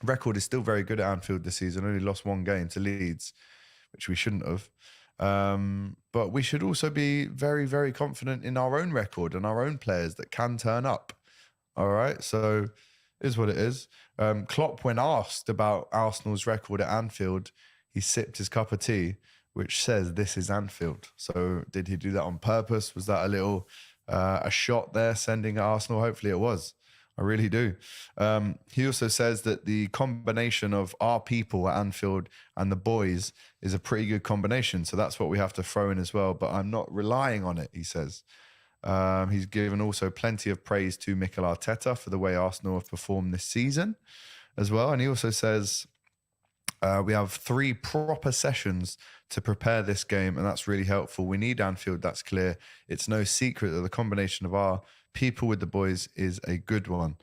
record is still very good at Anfield this season. Only lost 1 game to Leeds, which we shouldn't have. But we should also be very, very confident in our own record and our own players that can turn up. All right, so it is what it is. Klopp, when asked about Arsenal's record at Anfield, he sipped his cup of tea, which says this is Anfield. So did he do that on purpose? Was that a little a shot there sending at Arsenal? Hopefully it was. I really do. He also says that the combination of our people at Anfield and the boys is a pretty good combination. So that's what we have to throw in as well. But I'm not relying on it, he says. He's given also plenty of praise to Mikel Arteta for the way Arsenal have performed this season as well. And he also says we have 3 proper sessions to prepare this game, and that's really helpful. We need Anfield, that's clear. It's no secret that the combination of our people with the boys is a good one.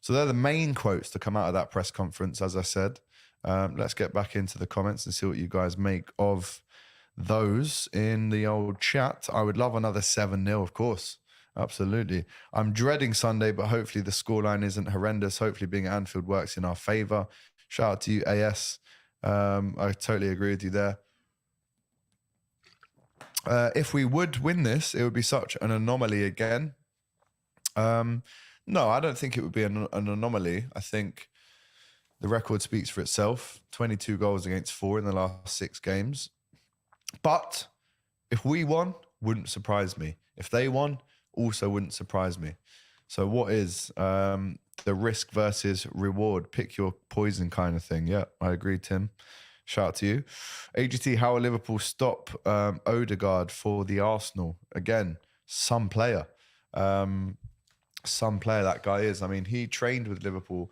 So they're the main quotes to come out of that press conference, as I said. Let's get back into the comments and see what you guys make of those in the old chat. I would love another 7-0, of course. Absolutely. I'm dreading Sunday, but hopefully the scoreline isn't horrendous. Hopefully being at Anfield works in our favour. Shout out to you, AS. I totally agree with you there. If we would win this, it would be such an anomaly again. No, I don't think it would be an anomaly. I think the record speaks for itself. 22 goals against 4 in the last 6 games. But if we won, wouldn't surprise me. If they won, also wouldn't surprise me. So what is the risk versus reward? Pick your poison kind of thing. Yeah, I agree, Tim. Shout out to you. AGT, how will Liverpool stop Odegaard for the Arsenal? Again, some player. Some player that guy is. I mean, he trained with Liverpool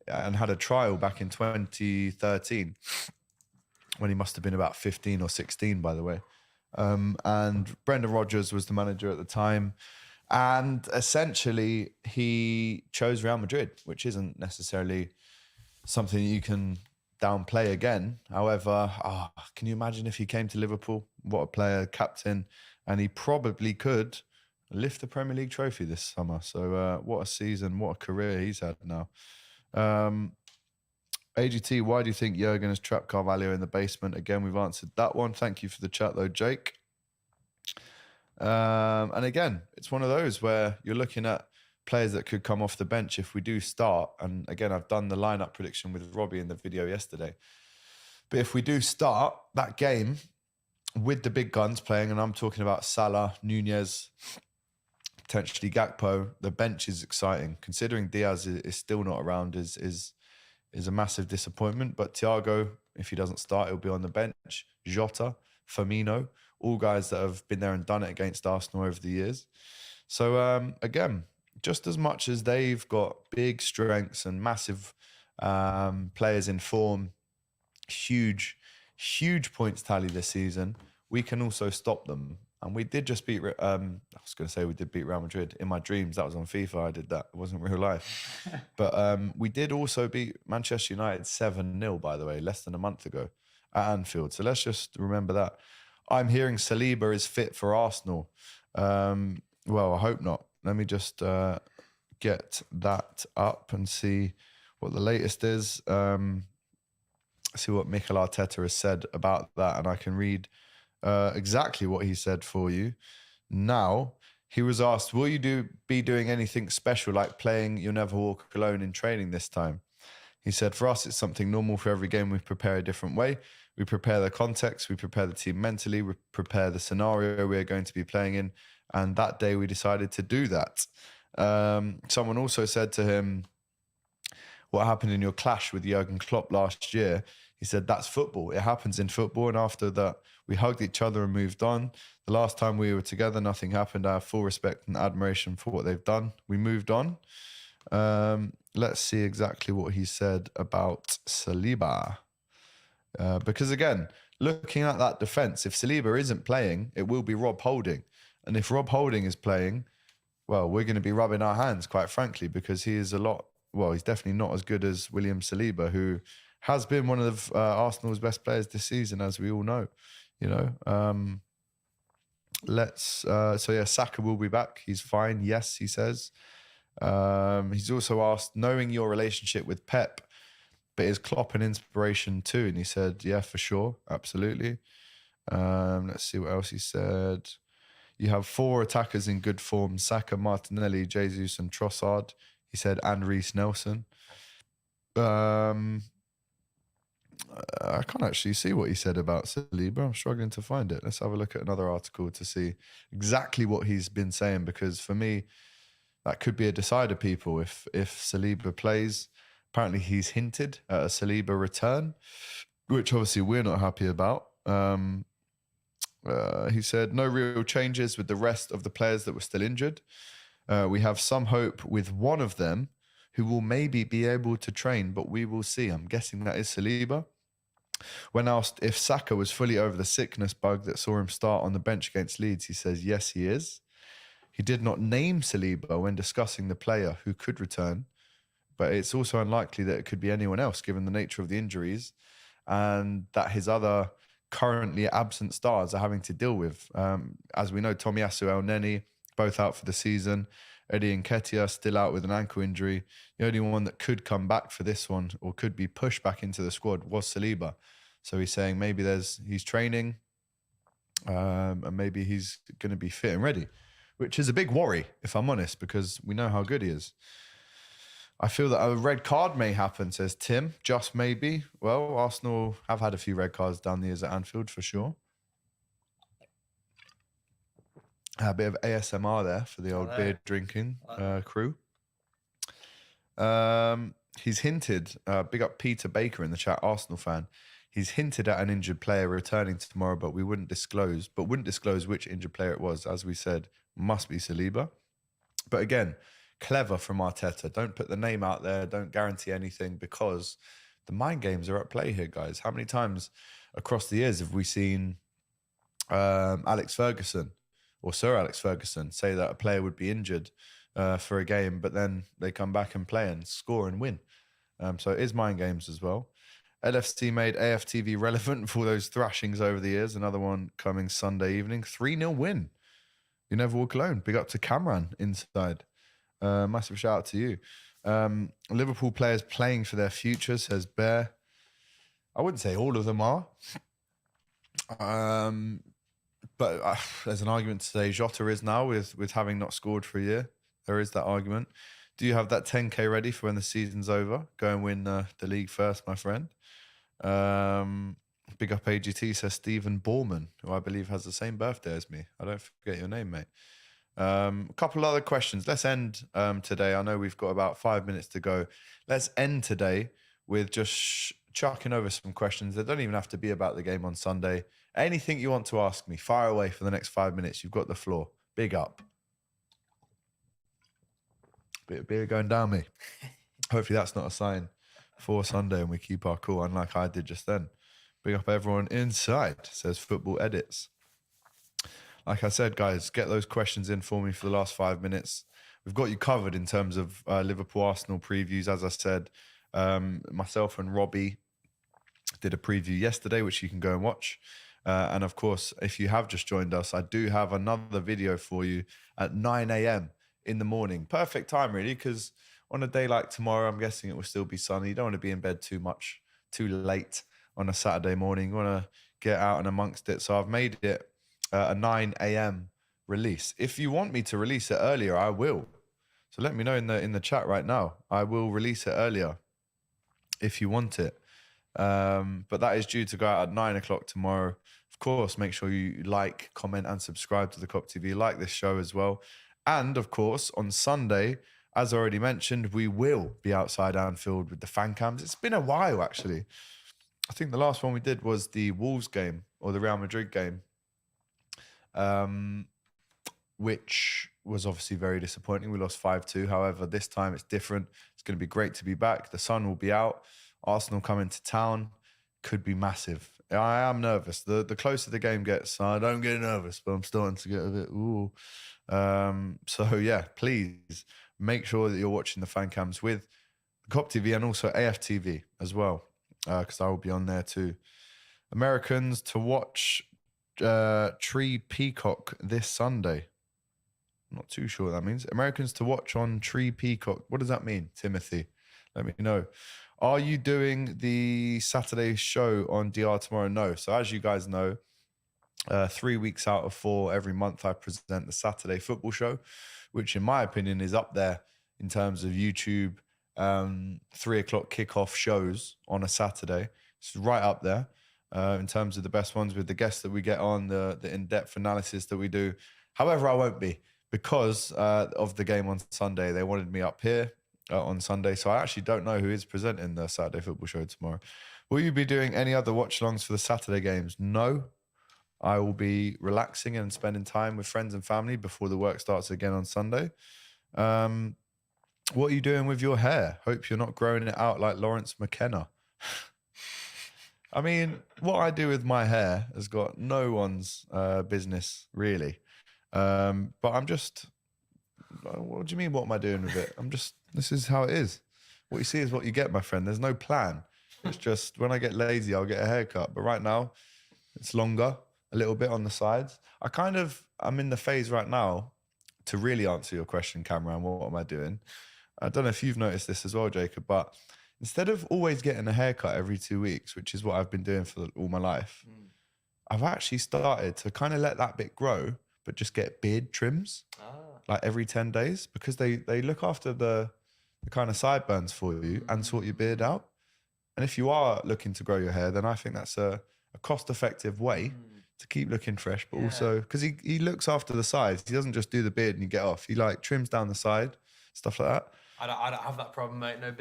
and had a trial back in 2013 when he must have been about 15 or 16, by the way. And Brendan Rodgers was the manager at the time. And essentially, he chose Real Madrid, which isn't necessarily something you can downplay again. However, can you imagine if he came to Liverpool? What a player, captain. And he probably could lift the Premier League trophy this summer. So what a season, what a career he's had now. AGT, why do you think Jurgen has trapped Carvalho in the basement? Again, we've answered that one. Thank you for the chat though, Jake. And again, it's one of those where you're looking at players that could come off the bench if we do start. And again, I've done the lineup prediction with Robbie in the video yesterday. But if we do start that game with the big guns playing, and I'm talking about Salah, Nunez, potentially Gakpo, the bench is exciting. Considering Diaz is still not around is a massive disappointment. But Thiago, if he doesn't start, he'll be on the bench. Jota, Firmino, all guys that have been there and done it against Arsenal over the years. So again, just as much as they've got big strengths and massive players in form, huge points tally this season, we can also stop them. And we did just beat, I was going to say we did beat Real Madrid. In my dreams, that was on FIFA, I did that. It wasn't real life. But we did also beat Manchester United 7-0, by the way, less than a month ago at Anfield. So let's just remember that. I'm hearing Saliba is fit for Arsenal. Well, I hope not. Let me just get that up and see what the latest is. See what Mikel Arteta has said about that. And I can read exactly what he said for you. Now, he was asked, will you be doing anything special like playing You'll Never Walk Alone in training this time? He said, for us, it's something normal. For every game, we prepare a different way. We prepare the context, we prepare the team mentally, we prepare the scenario we're going to be playing in. And that day we decided to do that. Someone also said to him, what happened in your clash with Jurgen Klopp last year? He said, that's football. It happens in football. And after that, we hugged each other and moved on. The last time we were together, nothing happened. I have full respect and admiration for what they've done. We moved on. Let's see exactly what he said about Saliba. Because again, looking at that defence, if Saliba isn't playing, it will be Rob Holding. And if Rob Holding is playing, well, we're going to be rubbing our hands, quite frankly, because he is he's definitely not as good as William Saliba, who has been one of Arsenal's best players this season, as we all know. Saka will be back. He's fine. Yes, he says. He's also asked, knowing your relationship with Pep, but is Klopp an inspiration too? And he said, yeah, for sure. Absolutely. Let's see what else he said. You have 4 attackers in good form: Saka, Martinelli, Jesus and Trossard. He said, and Reece Nelson. I can't actually see what he said about Saliba. I'm struggling to find it. Let's have a look at another article to see exactly what he's been saying, because for me, that could be a decider, people. If Saliba plays, apparently he's hinted at a Saliba return, which obviously we're not happy about. He said, no real changes with the rest of the players that were still injured. We have some hope with one of them who will maybe be able to train, but we will see. I'm guessing that is Saliba. When asked if Saka was fully over the sickness bug that saw him start on the bench against Leeds, he says, yes, he is. He did not name Saliba when discussing the player who could return, but it's also unlikely that it could be anyone else given the nature of the injuries and that his other currently absent stars are having to deal with. As we know, Tomiyasu Elneny, both out for the season. Eddie Nketiah still out with an ankle injury. The only one that could come back for this one or could be pushed back into the squad was Saliba. So he's saying maybe he's training and maybe he's going to be fit and ready, which is a big worry, if I'm honest, because we know how good he is. I feel that a red card may happen, says Tim, just maybe. Well, Arsenal have had a few red cards down the years at Anfield, for sure. A bit of ASMR there for the old beer drinking crew. He's hinted, big up Peter Baker in the chat, Arsenal fan. He's hinted at an injured player returning tomorrow, but wouldn't disclose which injured player it was. As we said, must be Saliba. But again, clever from Arteta. Don't put the name out there. Don't guarantee anything, because the mind games are at play here, guys. How many times across the years have we seen Alex Ferguson or Sir Alex Ferguson say that a player would be injured for a game, but then they come back and play and score and win. So it is mind games as well. LFC made AFTV relevant for those thrashings over the years. Another one coming Sunday evening. 3-0 win. You never walk alone. Big up to Cameron inside. Massive shout out to you. Liverpool players playing for their future, says Bear. I wouldn't say all of them are. But there's an argument to say Jota is now with having not scored for a year. There is that argument. Do you have that 10K ready for when the season's over? Go and win the league first, my friend. Big up AGT, says Stephen Borman, who I believe has the same birthday as me. I don't forget your name, mate. A couple other questions. Let's end today. I know we've got about 5 minutes to go. Let's end today with just chucking over some questions that don't even have to be about the game on Sunday. Anything you want to ask me, fire away for the next 5 minutes. You've got the floor. Big up. Bit of beer going down me. Hopefully that's not a sign for Sunday and we keep our cool, unlike I did just then. Big up everyone inside, says Football Edits. Like I said, guys, get those questions in for me for the last 5 minutes. We've got you covered in terms of Liverpool-Arsenal previews. As I said, myself and Robbie did a preview yesterday, which you can go and watch. And of course, if you have just joined us, I do have another video for you at 9 a.m. in the morning. Perfect time, really, because on a day like tomorrow, I'm guessing it will still be sunny. You don't want to be in bed too late on a Saturday morning. You want to get out and amongst it. So I've made it a 9 a.m. release. If you want me to release it earlier, I will. So let me know in the chat right now. I will release it earlier if you want it. But that is due to go out at 9 o'clock tomorrow. Of course, make sure you like, comment, and subscribe to the Kop TV. Like this show as well. And of course, on Sunday, as I already mentioned, we will be outside Anfield with the fan cams. It's been a while, actually. I think the last one we did was the Wolves game or the Real Madrid game, which was obviously very disappointing. We lost 5-2. However, this time it's different. It's going to be great to be back. The sun will be out. Arsenal coming to town. Could be massive. I am nervous. The closer the game gets, I don't get nervous, but I'm starting to get a bit, ooh. So yeah, please make sure that you're watching the fan cams with Kop TV and also AFTV as well, because I will be on there too. Americans to watch Tree Peacock this Sunday. I'm not too sure what that means. Americans to watch on Tree Peacock. What does that mean, Timothy? Let me know. Are you doing the Saturday show on DR tomorrow? No. So as you guys know, 3 weeks out of 4 every month, I present the Saturday football show, which in my opinion is up there in terms of YouTube 3 o'clock kickoff shows on a Saturday. It's right up there in terms of the best ones with the guests that we get on, the in-depth analysis that we do. However, I won't be because of the game on Sunday. They wanted me up here on Sunday, so I actually don't know who is presenting the Saturday Football Show tomorrow. Will you be doing any other watch-alongs for the Saturday games? No. I will be relaxing and spending time with friends and family before the work starts again on Sunday. What are you doing with your hair? Hope you're not growing it out like Lawrence McKenna. I mean, what I do with my hair has got no one's business, really. But I'm just... What do you mean, what am I doing with it? This is how it is. What you see is what you get, my friend. There's no plan. It's just when I get lazy, I'll get a haircut. But right now, it's longer, a little bit on the sides. I'm in the phase right now to really answer your question, Cameron. What am I doing? I don't know if you've noticed this as well, Jacob, but instead of always getting a haircut every 2 weeks, which is what I've been doing for all my life, I've actually started to kind of let that bit grow, but just get beard trims like every 10 days because they look after the kind of sideburns for you and sort your beard out. And if you are looking to grow your hair, then I think that's a cost-effective way to keep looking fresh, but also because he looks after the sides. He doesn't just do the beard and you get off. He like trims down the side, stuff like that. I don't have that problem, mate. No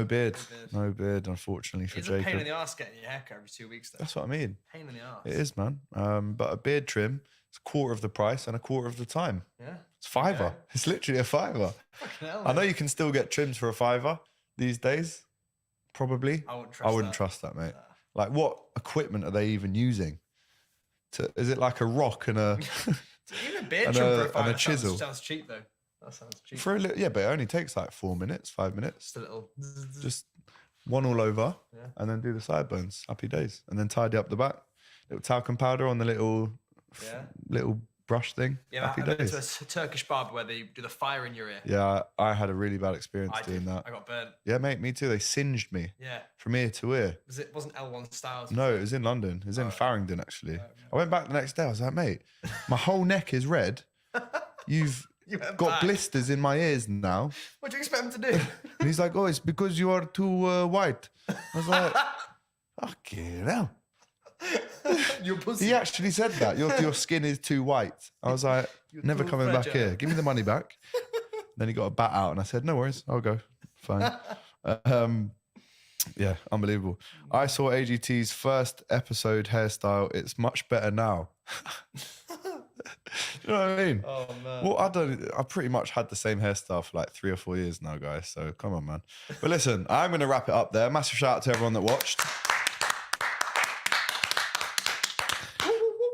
beard. No beard, unfortunately, for Jacob. It's a pain in the arse getting your haircut every 2 weeks, though. That's what I mean. Pain in the arse. It is, man. But a beard trim, it's a quarter of the price and a quarter of the time. Yeah. It's £5. Yeah. It's literally a £5. Hell, I know you can still get trims for a £5 these days. Probably. I wouldn't trust that, mate. Like, what equipment are they even using? Is it like a rock and a even a beard trim for a £5 and a chisel? Sounds cheap though. That sounds cheap. For a little, yeah, but it only takes like 4 minutes, 5 minutes. Just a little. Just one all over, and then do the sideburns. Happy days, and then tidy up the back. Little talcum powder on the little brush thing. Yeah, happy days. It's a Turkish barber where they do the fire in your ear. Yeah, I had a really bad experience doing that. I got burnt. Yeah, mate, me too. They singed me. Yeah. From ear to ear. Wasn't L1 Styles? No, it was in London. It was in Farringdon, actually. I went back the next day. I was like, mate, my whole neck is red. You've got blisters in my ears now. What do you expect him to do? And he's like, oh, it's because you are too white. I was like, fucking hell. Your pussy. He actually said that. Your skin is too white. I was like, never coming back here. Give me the money back. Then he got a bat out and I said, no worries, I'll go. Fine. Yeah, unbelievable. I saw AGT's first episode hairstyle. It's much better now. You know what I mean? Oh, man. Well, I pretty much had the same hairstyle for like 3 or 4 years now, guys. So come on, man. But listen, I'm going to wrap it up there. Massive shout out to everyone that watched.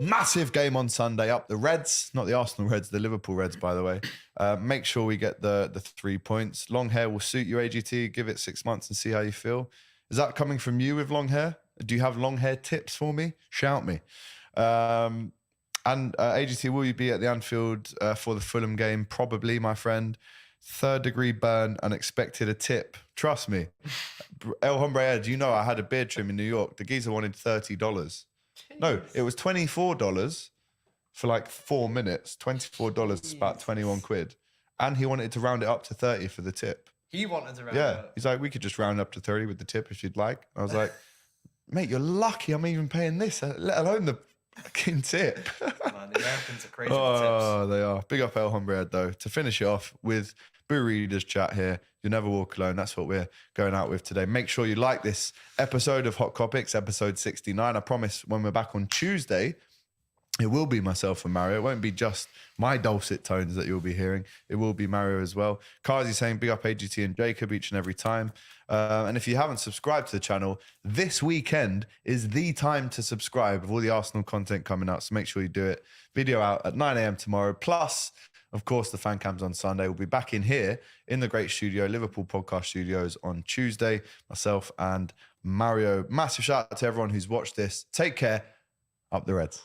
Massive game on Sunday up the Reds, not the Arsenal Reds, the Liverpool Reds, by the way. Make sure we get the 3 points. Long hair will suit you, AGT. Give it 6 months and see how you feel. Is that coming from you with long hair? Do you have long hair tips for me? Shout me. And AGT, will you be at the Anfield for the Fulham game? Probably, my friend. 3rd degree burn and expected a tip. Trust me. El Hombre, do you know I had a beard trim in New York? The geezer wanted $30. No, it was $24 for like 4 minutes. $24 is about 21 quid. And he wanted to round it up to 30 for the tip. He wanted to round it up. He's like, we could just round up to 30 with the tip if you'd like. I was like, mate, you're lucky I'm even paying this, let alone the fucking tip. Man, the Americans are crazy with tips. Oh, they are. Big up El Hombre, though. To finish it off with Boo Reader's chat here. You never walk alone. That's what we're going out with today. Make sure you like this episode of Hot Kopics, episode 69. I promise when we're back on Tuesday, it will be myself and Mario. It won't be just my dulcet tones that you'll be hearing. It will be Mario as well. Kazi saying big up AGT and Jacob each and every time. And if you haven't subscribed to the channel, this weekend is the time to subscribe with all the Arsenal content coming out. So make sure you do it. Video out at 9 a.m. tomorrow. Plus, of course, the fan cams on Sunday. We'll be back in here in the great studio, Liverpool Podcast Studios on Tuesday. Myself and Mario. Massive shout out to everyone who's watched this. Take care. Up the Reds.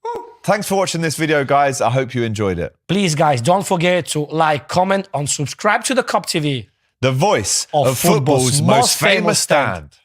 Woo. Thanks for watching this video, guys. I hope you enjoyed it. Please, guys, don't forget to like, comment, and subscribe to the Kop TV. The voice of football's most famous stand.